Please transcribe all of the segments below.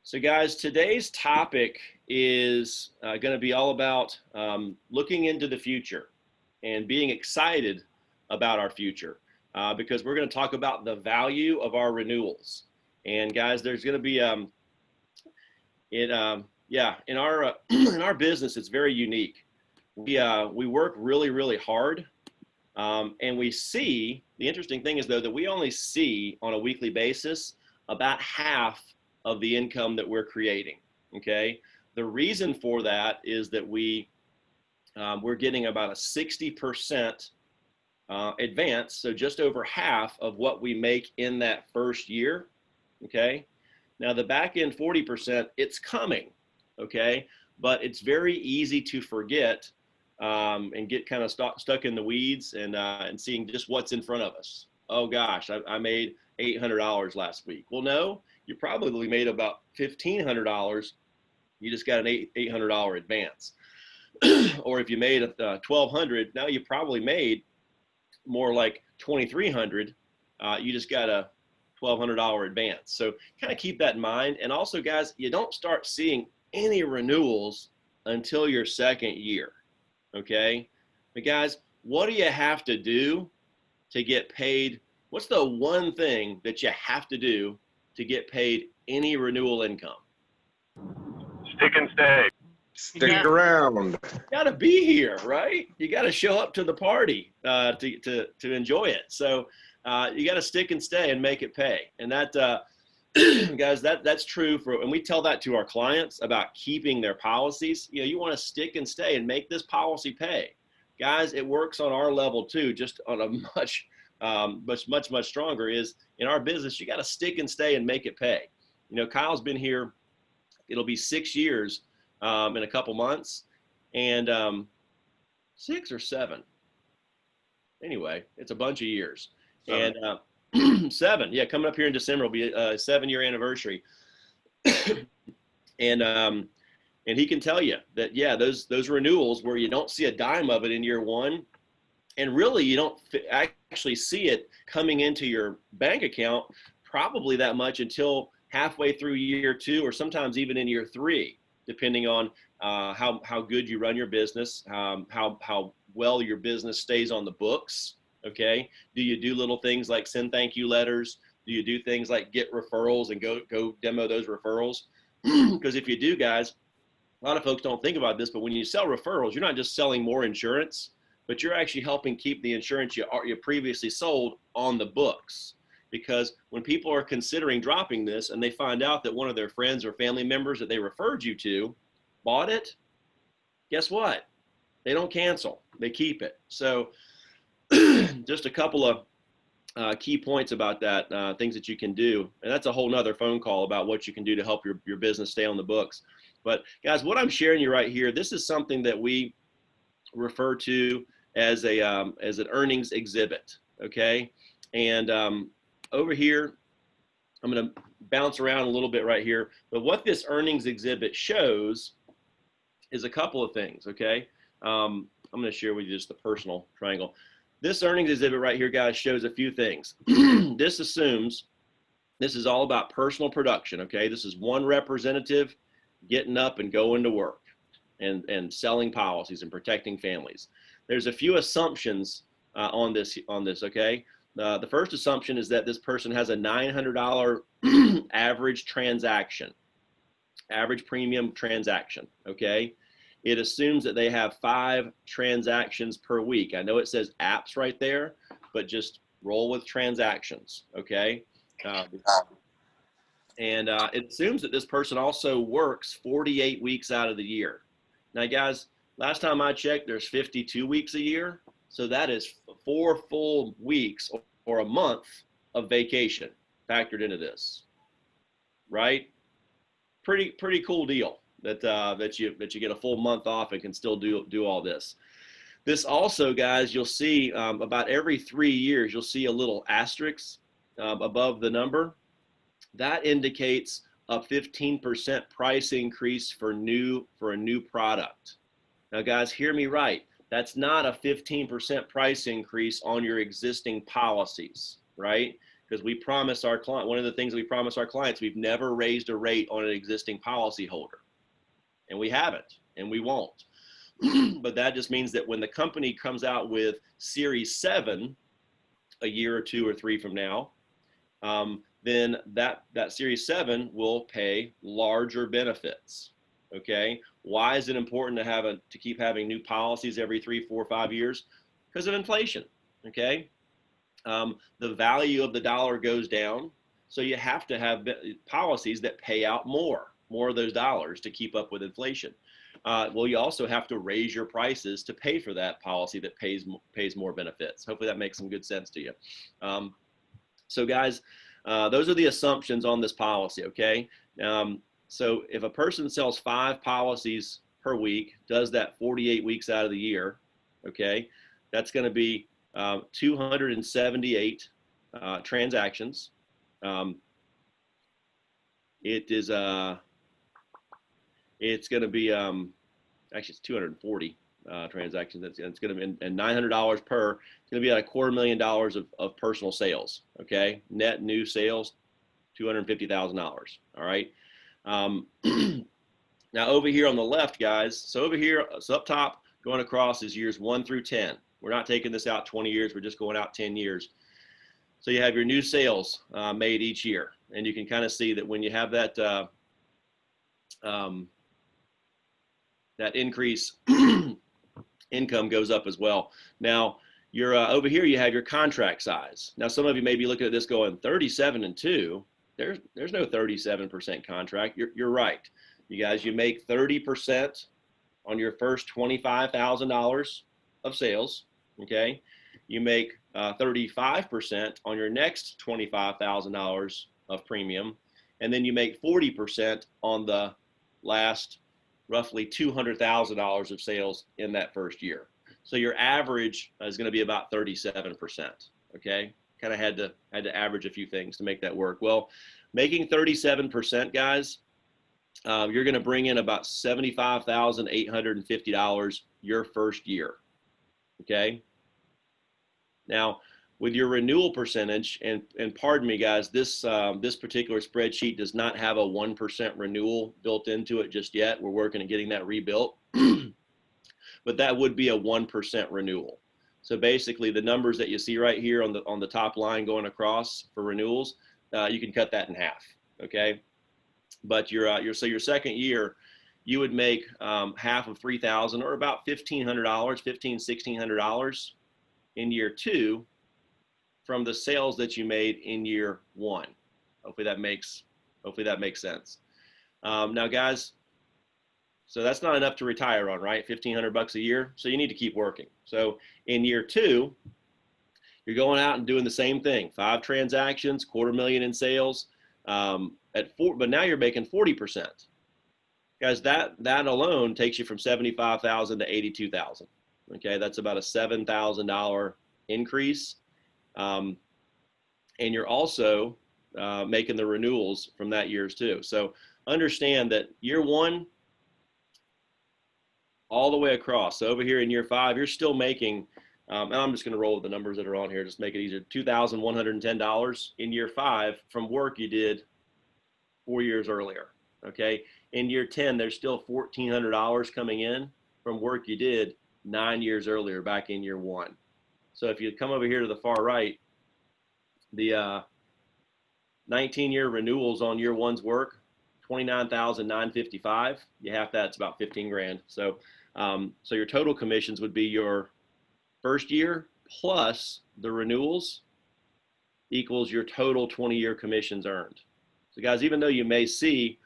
So guys, today's topic is going to be all about looking into the future and being excited about our future because we're going to talk about the value of our renewals. And guys, there's going to be in our in our business, it's very unique. We work really hard, and we see, the interesting thing is though that we only see on a weekly basis about half of the income that we're creating. Okay, the reason for that is that we're getting about a 60% advance, so just over half of what we make in that first year. Okay, now the back end 40%, it's coming. Okay, but it's very easy to forget and get kind of stuck in the weeds and seeing just what's in front of us. Oh gosh, I made $800 last week. Well, no, you probably made about $1,500. You just got an $800 advance. Or if you made $1,200, now you probably made more like $2,300. You just got a $1,200 advance. So kind of keep that in mind. And also, guys, you don't start seeing any renewals until your second year. Okay, but guys, what do you have to do to get paid? What's the one thing that you have to do to get paid any renewal income? Stick and stay. Stick around. You gotta be here, right? You gotta show up to the party to enjoy it. So you gotta stick and stay and make it pay. And that, guys, that's true for, and we tell that to our clients about keeping their policies. You know, you want to stick and stay and make this policy pay. Guys, it works on our level too, just on a much stronger. Is in our business, you got to stick and stay and make it pay. You know, Kyle's been here, it'll be 6 years in a couple months, and 6 or 7. Anyway, it's a bunch of years. 7. And 7, yeah, coming up here in December will be a 7-year anniversary. And he can tell you that, yeah, those renewals where you don't see a dime of it in year 1, and really you don't actually see it coming into your bank account probably that much until halfway through year 2, or sometimes even in year 3, depending on how good you run your business, how well your business stays on the books. Okay, do you do little things like send thank you letters? Do you do things like get referrals and go demo those referrals? Because if you do, guys, a lot of folks don't think about this, but when you sell referrals, you're not just selling more insurance, but you're actually helping keep the insurance you previously sold on the books. Because when people are considering dropping this and they find out that one of their friends or family members that they referred you to bought it, guess what? They don't cancel, they keep it. So just a couple of key points about that, things that you can do. And that's a whole nother phone call about what you can do to help your business stay on the books. But guys, what I'm sharing you right here, this is something that we refer to as an earnings exhibit. Okay. And over here, I'm going to bounce around a little bit right here. But what this earnings exhibit shows is a couple of things. Okay. I'm going to share with you just the personal triangle. This earnings exhibit right here, guys, shows a few things. This assumes this is all about personal production, okay? This is one representative getting up and going to work and selling policies and protecting families. There's a few assumptions on this, okay? The first assumption is that this person has a $900 average transaction, average premium transaction, okay? It assumes that they have 5 transactions per week. I know it says apps right there, but just roll with transactions, okay? And it assumes that this person also works 48 weeks out of the year. Now, guys, last time I checked, there's 52 weeks a year. So that is 4 full weeks or a month of vacation factored into this, right? Pretty cool deal. That you get a full month off and can still do all this. This also, guys, you'll see about every 3 years, you'll see a little asterisk above the number. That indicates a 15% price increase for a new product. Now, guys, hear me right. That's not a 15% price increase on your existing policies, right? because we promise our client, one of the things we promise our clients, we've never raised a rate on an existing policy holder. And we haven't, and we won't. But that just means that when the company comes out with Series 7 a year or 2 or 3 from now, then that Series 7 will pay larger benefits. Okay, why is it important to keep having new policies every 3, 4, 5 years? Because of inflation. Okay, the value of the dollar goes down, so you have to have policies that pay out more of those dollars to keep up with inflation. Well, you also have to raise your prices to pay for that policy that pays more benefits. Hopefully that makes some good sense to you. So guys, those are the assumptions on this policy, okay? So if a person sells 5 policies per week, does that 48 weeks out of the year, okay, that's going to be 278 transactions. It's going to be actually it's 240 transactions. It's going to be and $900 per. It's going to be at $250,000 of personal sales. Okay, net new sales, $250,000. All right. Now over here on the left, guys. So over here, so up top, going across is years 1 through 10. We're not taking this out 20 years. We're just going out 10 years. So you have your new sales made each year, and you can kind of see that when you have that that increase, income goes up as well. Now you're over here. You have your contract size. Now some of you may be looking at this going 37 and 2. There's no 37% contract. You're right. You guys, you make 30% on your first $25,000 of sales. Okay, you make 35% on your next $25,000 of premium, and then you make 40% on the last roughly $200,000 of sales in that first year. So your average is going to be about 37%. Okay, kind of had to average a few things to make that work. Well, making 37%, guys, you're going to bring in about $75,850 your first year. Okay. Now, with your renewal percentage, and pardon me, guys, this particular spreadsheet does not have a 1% renewal built into it just yet. We're working on getting that rebuilt, but that would be a 1% renewal. So basically, the numbers that you see right here on the top line going across for renewals, you can cut that in half. Okay, but your second year, you would make half of $3,000 or about $1,600 in year 2 from the sales that you made in year 1. Hopefully that makes sense. Now guys, so that's not enough to retire on, right? $1,500 a year. So you need to keep working. So in year 2, you're going out and doing the same thing. 5 transactions, $250,000 in sales, but now you're making 40%. Guys, that alone takes you from $75,000 to $82,000. Okay, that's about a $7,000 increase, and you're also making the renewals from that year's too. So understand that year 1, all the way across. So over here in year 5, you're still making, and I'm just going to roll with the numbers that are on here, just make it easier. $2,110 in year 5 from work you did 4 years earlier. Okay, in year 10, there's still $1,400 coming in from work you did 9 years earlier, back in year 1. So if you come over here to the far right, the 19-year renewals on year 1's work, $29,955. You half that, it's about 15 grand. So so your total commissions would be your first year plus the renewals equals your total 20-year commissions earned. So guys, even though you may see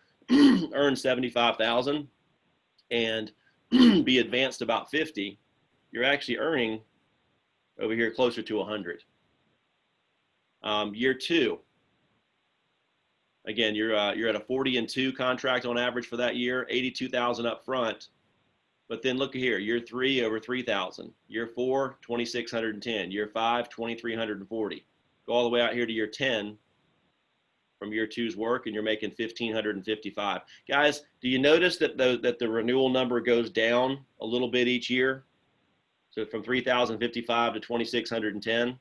earn 75,000 and be advanced about 50, you're actually earning over here closer to 100. Year 2, again, you're at a 40 and 2 contract on average for that year, 82,000 up front. But then look here, year 3 over 3,000, year 4, 2,610, year 5, 2,340. Go all the way out here to year 10 from year 2's work, and you're making 1,555. Guys, do you notice that the renewal number goes down a little bit each year? So from 3,055 to 2,610.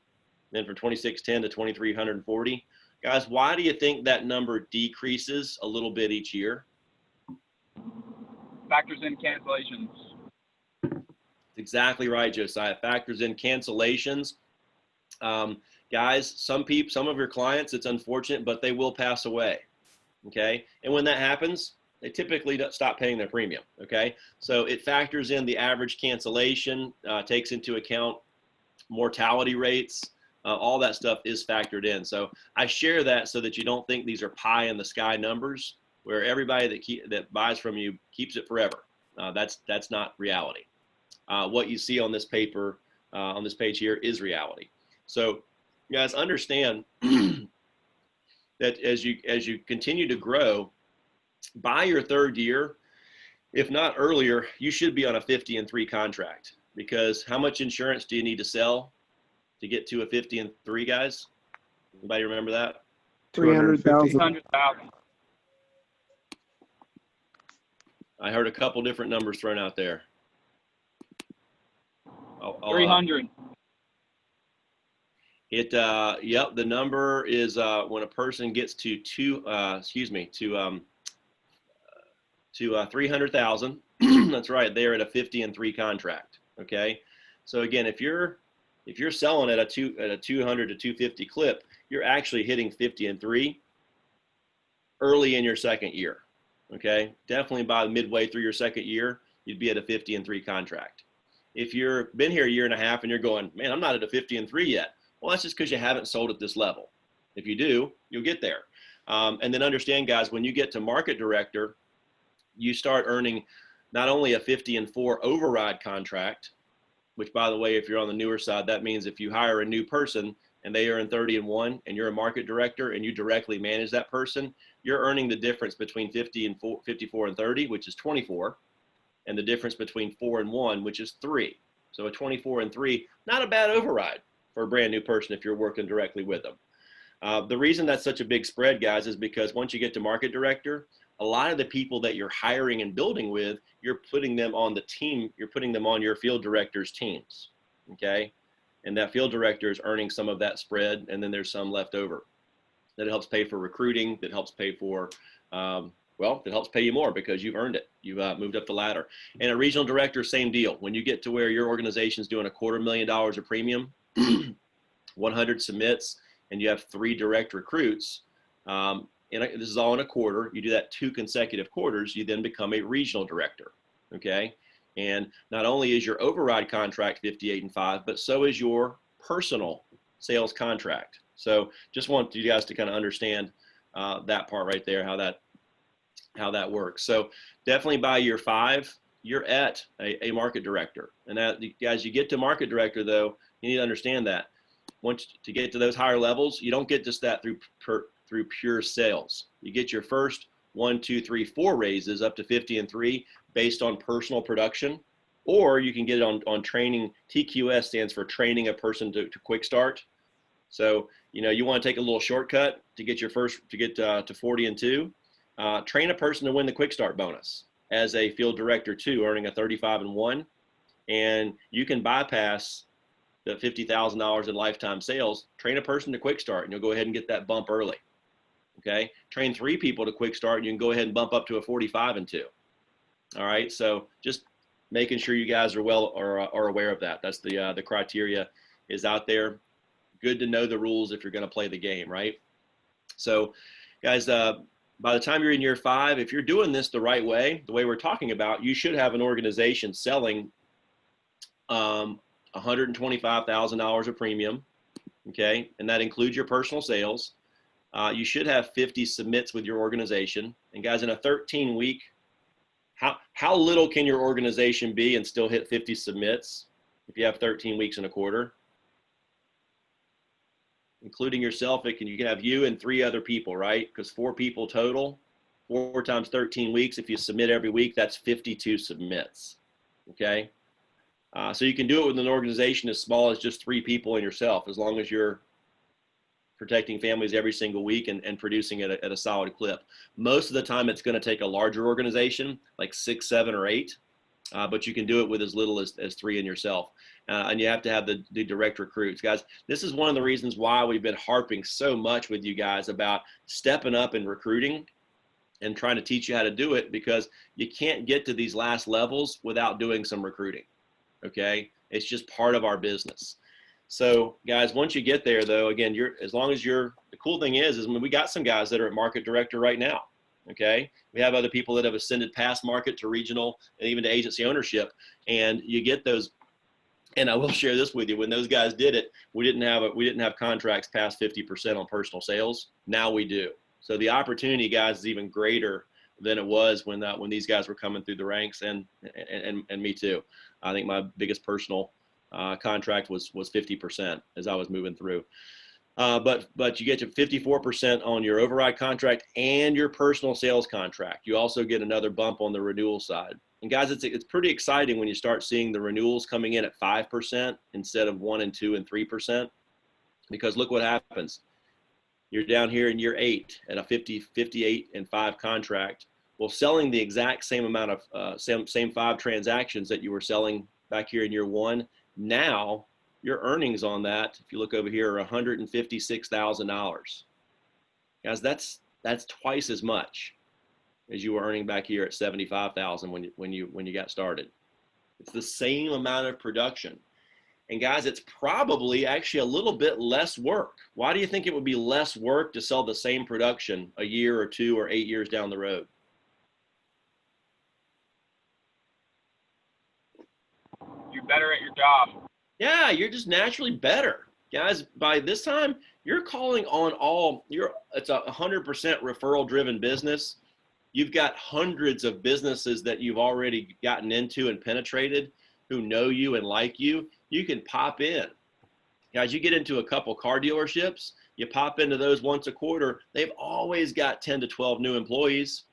then from 2610 to 2340. Guys, why do you think that number decreases a little bit each year? Factors in cancellations. Exactly right, Josiah. Factors in cancellations. Guys, some of your clients, it's unfortunate, but they will pass away. Okay, and when that happens, they typically don't stop paying their premium. Okay, so it factors in the average cancellation, takes into account mortality rates. All that stuff is factored in. So I share that so that you don't think these are pie in the sky numbers where everybody that buys from you keeps it forever. That's not reality. What you see on this paper, on this page here, is reality. So, you guys, understand that as you continue to grow, by your third year, if not earlier, you should be on a 50-3 contract. Because how much insurance do you need to sell to get to a 50-3, guys? Anybody remember that? 250. 600,000. I heard a couple different numbers thrown out there. 300. Yep, the number is when a person gets to 300,000. That's right. They're at a 50-3 contract. Okay, so again, if you're selling at a 200 to 250 clip, you're actually hitting 50-3 early in your second year. Okay, definitely by midway through your second year, you'd be at a 50-3 contract. If you've been here a year and a half and you're going, man, I'm not at a 50-3 yet. Well, that's just because you haven't sold at this level. If you do, you'll get there. And then understand, guys, when you get to market director, you start earning not only a 50-4 override contract, which, by the way, if you're on the newer side, that means if you hire a new person and they earn 30-1 and you're a market director and you directly manage that person, you're earning the difference between 54 and 30, which is 24, and the difference between 4 and 1, which is 3. So a 24-3, not a bad override for a brand new person if you're working directly with them. The reason that's such a big spread, guys, is because once you get to market director, a lot of the people that you're hiring and building with, you're putting them on the team, you're putting them on your field director's teams, okay? And that field director is earning some of that spread, and then there's some left over. That helps pay for recruiting, that helps pay for, well, it helps pay you more because you've earned it. You've moved up the ladder. And a regional director, same deal. When you get to where your organization's doing $250,000 of premium, 100 submits, and you have 3 direct recruits, and this is all in a quarter, you do that 2 consecutive quarters, you then become a regional director, okay? And not only is your override contract 58-5, but so is your personal sales contract. So just want you guys to kind of understand that part right there, how that works. So definitely by year 5, you're at a market director. And that, guys, you get to market director, though, you need to understand that. Once to get to those higher levels, you don't get just that through pure sales. You get your first 1, 2, 3, 4 raises up to 50-3 based on personal production, or you can get it on training. TQS stands for training a person to quick start. So, you know, you want to take a little shortcut to get to 40-2. Train a person to win the quick start bonus as a field director too, earning a 35-1, and you can bypass the $50,000 in lifetime sales. Train a person to quick start and you'll go ahead and get that bump early. Okay, train 3 people to quick start and you can go ahead and bump up to a 45-2. All right, so just making sure you guys are are aware of that. That's the criteria is out there. Good to know the rules if you're going to play the game, right? So guys, by the time you're in year 5, if you're doing this the right way, the way we're talking about, you should have an organization selling $125,000 of premium, okay? And that includes your personal sales. You should have 50 submits with your organization. And guys, in a 13-week, how little can your organization be and still hit 50 submits if you have 13 weeks in a quarter? Including yourself, you can have you and 3 other people, right? Because 4 people total, 4 times 13 weeks. If you submit every week, that's 52 submits, okay? So you can do it with an organization as small as just 3 people and yourself, as long as you're protecting families every single week and producing at a solid clip. Most of the time, it's going to take a larger organization, like 6, 7, or 8. but you can do it with as little as 3 in yourself. And you have to have the direct recruits. Guys, this is one of the reasons why we've been harping so much with you guys about stepping up in recruiting and trying to teach you how to do it, because you can't get to these last levels without doing some recruiting, okay? It's just part of our business. So guys, once you get there though, again, the cool thing is when we got some guys that are at market director right now, okay? We have other people that have ascended past market to regional and even to agency ownership, and you get those. And I will share this with you. When those guys did it, we didn't have contracts past 50% on personal sales. Now we do. So the opportunity, guys, is even greater than it was when these guys were coming through the ranks, and me too. I think my biggest personal contract was 50% as I was moving through. But you get to 54% on your override contract and your personal sales contract. You also get another bump on the renewal side. And guys, it's pretty exciting when you start seeing the renewals coming in at 5% instead of 1 and 2 and 3%, because look what happens. You're down here in year 8 at a 58 and 5 contract. Well, selling the exact same amount of same 5 transactions that you were selling back here in year 1, now your earnings on that, if you look over here, are $156,000. Guys, that's twice as much as you were earning back here at $75,000 when you got started. It's the same amount of production. And guys, it's probably actually a little bit less work. Why do you think it would be less work to sell the same production a year or 2 or 8 years down the road? You're better at your job. Yeah, you're just naturally better. Guys, by this time, you're calling on it's a 100% referral driven business. You've got hundreds of businesses that you've already gotten into and penetrated who know you and like you. You can pop in. Guys, you get into a couple car dealerships, you pop into those once a quarter, they've always got 10 to 12 new employees,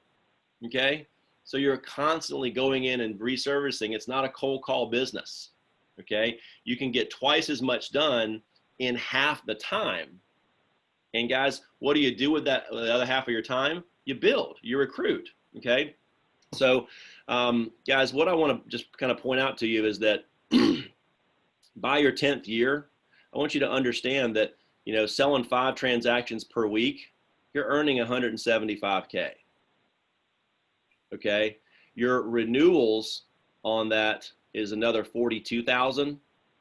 okay? So you're constantly going in and reservicing. It's not a cold call business, okay? You can get twice as much done in half the time. And guys, what do you do with the other half of your time? You build, you recruit, okay? So guys, what I want to just kind of point out to you is that by your 10th year, I want you to understand that, selling 5 transactions per week, you're earning 175K. Okay. Your renewals on that is another 42,000.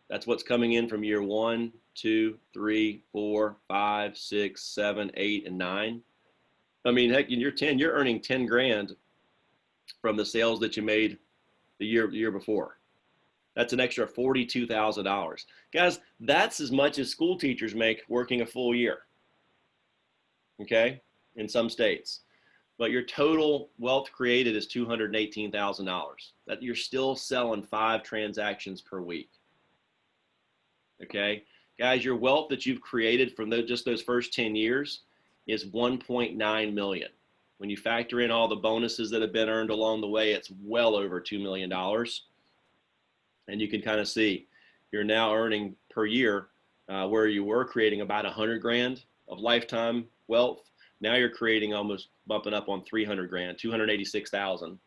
That's what's coming in from year 1, 2, 3, 4, 5, 6, 7, 8, and 9. I mean, heck, in year 10, you're earning 10 grand from the sales that you made the year before. That's an extra $42,000. Guys, that's as much as school teachers make working a full year, okay, in some states. But your total wealth created is $218,000. That you're still selling 5 transactions per week, okay? Guys, your wealth that you've created from just those first 10 years is $1.9 million. When you factor in all the bonuses that have been earned along the way, it's well over $2 million. And you can kind of see you're now earning per year where you were creating about 100 grand of lifetime wealth. Now you're creating almost bumping up on 300 grand, 286,000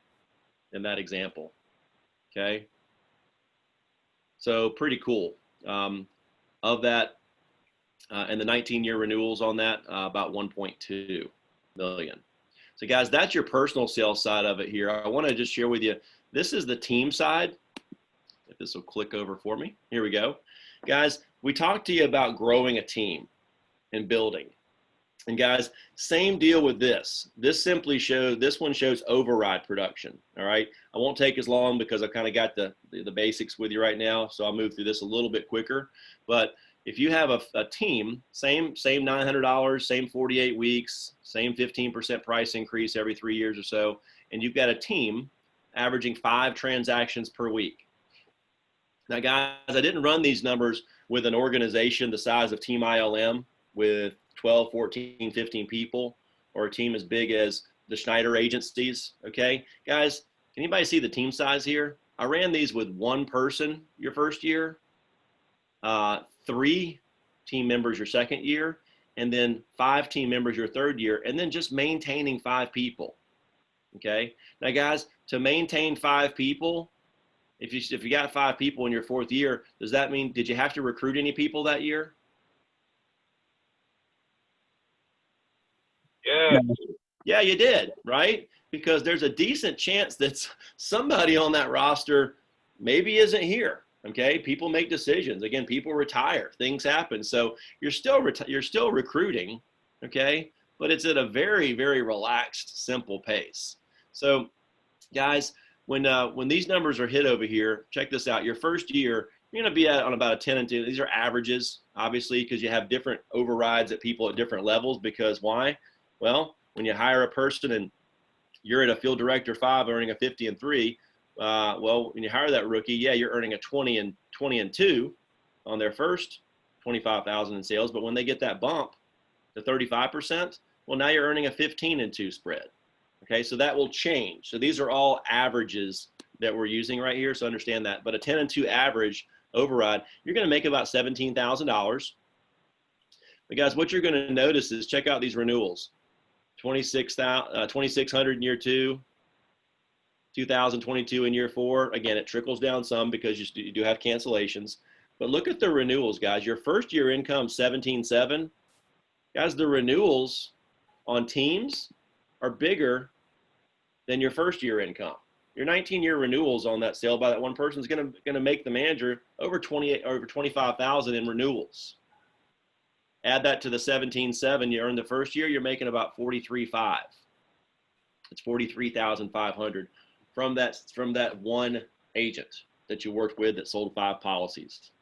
in that example. Okay. So pretty cool. Of that, and the 19-year renewals on that, about 1.2 million. So guys, that's your personal sales side of it here. I want to just share with you, this is the team side. If this will click over for me. Here we go. Guys, we talked to you about growing a team and building. And guys, same deal with this. This one shows override production, all right? I won't take as long because I've kind of got the basics with you right now, so I'll move through this a little bit quicker. But if you have a team, same $900, same 48 weeks, same 15% price increase every 3 years or so, and you've got a team averaging 5 transactions per week. Now, guys, I didn't run these numbers with an organization the size of Team ILM with 12, 14, 15 people, or a team as big as the Schneider agencies, okay? Guys, can anybody see the team size here? I ran these with 1 person your first year, 3 team members your second year, and then 5 team members your third year, and then just maintaining 5 people, okay? Now, guys, to maintain 5 people, If you got 5 people in your 4th year, does that mean, did you have to recruit any people that year? Yes. Yeah, you did, right? Because there's a decent chance that somebody on that roster maybe isn't here. Okay, people make decisions. Again, people retire. Things happen. So you're still recruiting. Okay, but it's at a very, very relaxed, simple pace. So, guys, when these numbers are hit over here, check this out. Your first year, you're going to be on about a 10 and 2. These are averages, obviously, because you have different overrides at people at different levels. Because why? Well, when you hire a person and you're at a field director 5 earning a 50 and 3, well, when you hire that rookie, yeah, you're earning a 20 and 2 on their first 25,000 in sales. But when they get that bump to 35%, well, now you're earning a 15 and 2 spread. Okay, so that will change. So these are all averages that we're using right here. So understand that. But a 10 and 2 average override, you're going to make about $17,000. But guys, what you're going to notice is check out these renewals. 2,600 in year 2, 2,022 in year 4. Again, it trickles down some because you do have cancellations. But look at the renewals, guys. Your first year income, 17.7. Guys, the renewals on teams are bigger than your first year income. Your 19-year renewals on that sale by that one person is going to make the manager over 25,000 in renewals. Add that to the 17.7 you earned the first year, you're making about 43.5. It's 43,500 from that one agent that you worked with that sold 5 policies.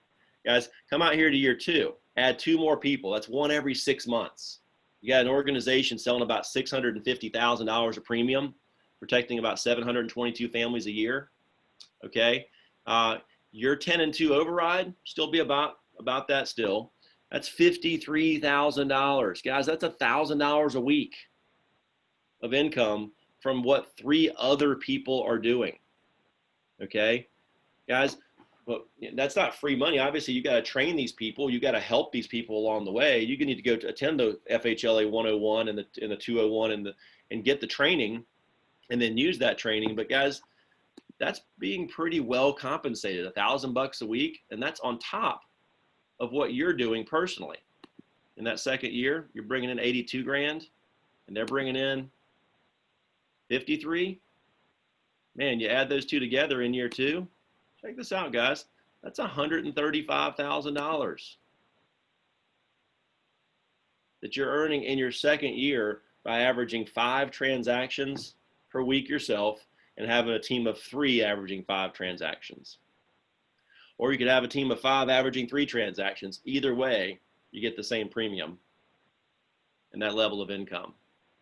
Guys, come out here to year 2. Add 2 more people. That's 1 every 6 months. You got an organization selling about $650,000 of premium, protecting about 722 families a year. Okay, your 10 and 2 override still be about that still. That's $53,000, guys. That's $1,000 a week of income from what 3 other people are doing. Okay, guys. Well, that's not free money. Obviously, you got to train these people. You got to help these people along the way. You need to go to attend the FHLA 101 and the 201 and get the training, and then use that training. But guys, that's being pretty well compensated. $1,000 a week, and that's on top of what you're doing personally. In that second year, you're bringing in 82 grand, and they're bringing in 53. Man, you add those two together in year 2. Check this out, guys. That's $135,000 that you're earning in your second year by averaging 5 transactions per week yourself and having a team of 3 averaging 5 transactions. Or you could have a team of 5 averaging 3 transactions. Either way, you get the same premium and that level of income.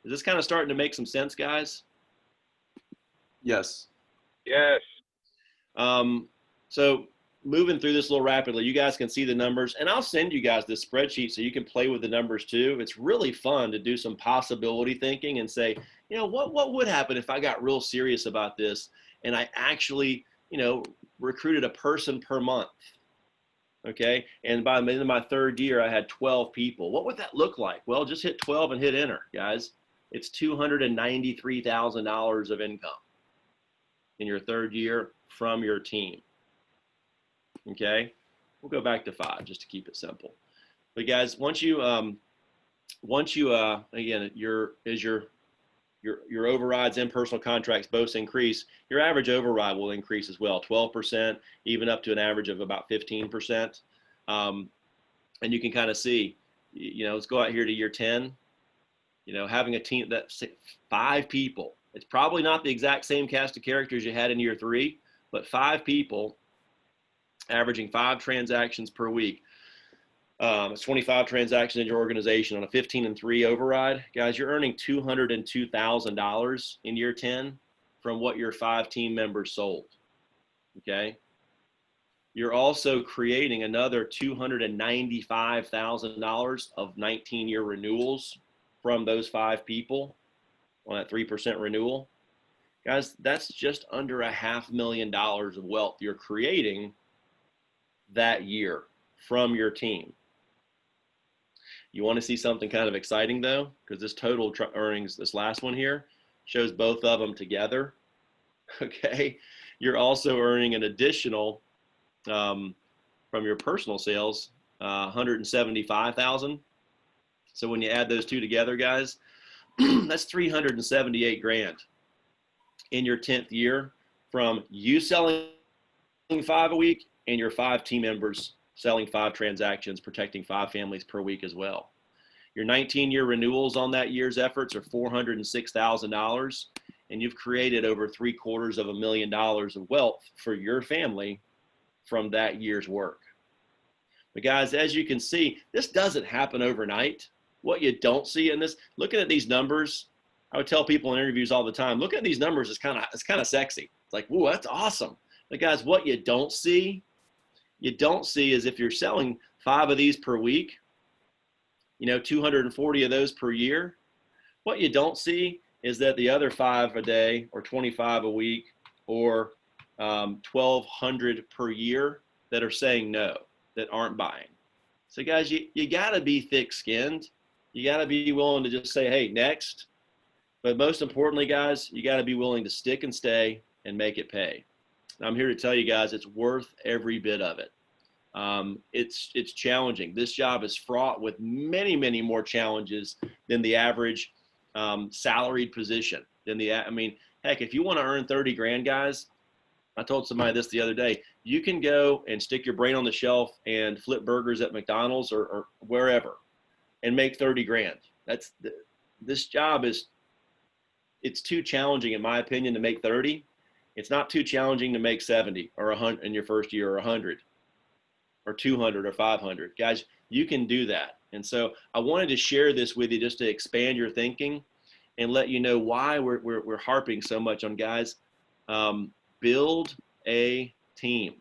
Is this kind of starting to make some sense, guys? Yes. Yes. So moving through this a little rapidly, you guys can see the numbers, and I'll send you guys this spreadsheet so you can play with the numbers too. It's really fun to do some possibility thinking and say, you know, what would happen if I got real serious about this and I actually, you know, recruited a person per month. Okay, and by the end of my 3rd year, I had 12 people. What would that look like? Well, just hit 12 and hit enter, guys. It's $293,000 of income in your 3rd year from your team. Okay, we'll go back to 5 just to keep it simple. But guys, once you again, your overrides and personal contracts both increase, your average override will increase as well, 12%, even up to an average of about 15%. And you can kind of see, you know, let's go out here to year 10. You know, having a team that's 5 people. It's probably not the exact same cast of characters you had in year 3, but 5 people averaging 5 transactions per week. It's 25 transactions in your organization on a 15 and 3 override. Guys, you're earning $202,000 in year 10 from what your 5 team members sold. Okay. You're also creating another $295,000 of 19-year renewals from those 5 people on that 3% renewal. Guys, that's just under $500,000 of wealth you're creating that year from your team. You want to see something kind of exciting though, because this total earnings, this last one here, shows both of them together. Okay, you're also earning an additional from your personal sales, 175,000. So when you add those two together, guys, that's 378 grand in your 10th year from you selling 5 a week and your 5 team members selling 5 transactions, protecting 5 families per week as well. Your 19-year renewals on that year's efforts are $406,000, and you've created over $750,000 of wealth for your family from that year's work. But guys, as you can see, this doesn't happen overnight. What you don't see in this, looking at these numbers, I would tell people in interviews all the time, looking at these numbers is kind of sexy. It's like, whoa, that's awesome. But guys, what you don't see is if you're selling 5 of these per week, 240 of those per year. What you don't see is that the other 5 a day or 25 a week or 1,200 per year that are saying no, that aren't buying. So guys, you got to be thick-skinned. You got to be willing to just say, hey, next. But most importantly, guys, you got to be willing to stick and stay and make it pay. And I'm here to tell you guys, it's worth every bit of it. It's challenging. This job is fraught with many, many more challenges than the average salaried position. Heck, if you want to earn 30 grand, guys, I told somebody this the other day, you can go and stick your brain on the shelf and flip burgers at McDonald's or wherever and make 30 grand. This job it's too challenging, in my opinion, to make 30. It's not too challenging to make 70 or 100 in your first year, or 100 or 200 or 500. Guys, you can do that. And so I wanted to share this with you just to expand your thinking and let you know why we're harping so much on, guys. Build a team.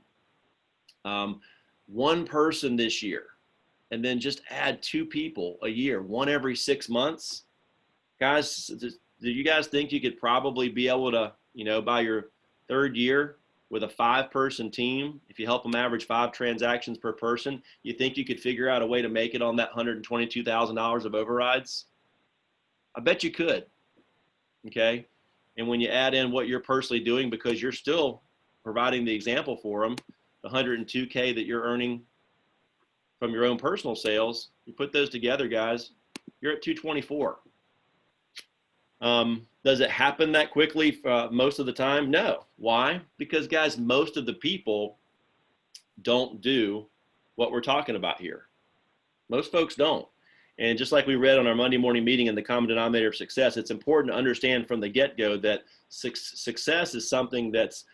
One person this year, and then just add 2 people a year, 1 every 6 months. Guys, do you guys think you could probably be able to, by your 3rd year with a 5-person team, if you help them average 5 transactions per person, you think you could figure out a way to make it on that $122,000 of overrides? I bet you could. Okay. And when you add in what you're personally doing, because you're still providing the example for them, the $102K that you're earning from your own personal sales, you put those together, guys, you're at 224. Does it happen that quickly most of the time? No. Why? Because, guys, most of the people don't do what we're talking about here. Most folks don't. And just like we read on our Monday morning meeting in the common denominator of success, it's important to understand from the get-go that success is something that's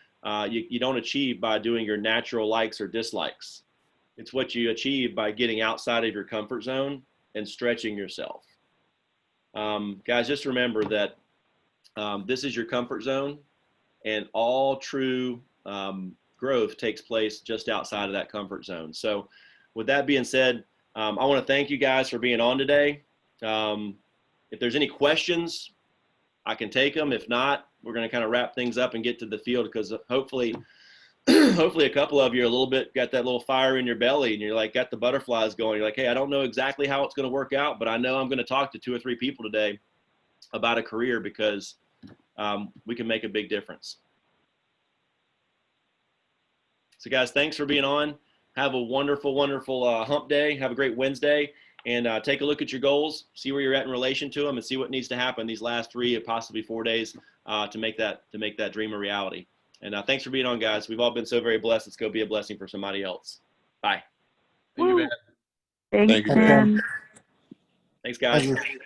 you don't achieve by doing your natural likes or dislikes. It's what you achieve by getting outside of your comfort zone and stretching yourself. Guys, just remember that this is your comfort zone, and all true growth takes place just outside of that comfort zone. So with that being said, I want to thank you guys for being on today. If there's any questions, I can take them. If not, we're going to kind of wrap things up and get to the field, because hopefully a couple of you are a little bit got that little fire in your belly and you're like got the butterflies going. You're like, hey, I don't know exactly how it's going to work out, but I know I'm going to talk to 2 or 3 people today about a career, because we can make a big difference. So guys, thanks for being on. Have a wonderful, wonderful hump day. Have a great Wednesday, and take a look at your goals, see where you're at in relation to them, and see what needs to happen these last 3 or possibly 4 days to make that dream a reality. And thanks for being on, guys. We've all been so very blessed. Let's go be a blessing for somebody else. Bye. Thank you, man. Thanks, Thank you, Ben. Thanks, guys. Thank you.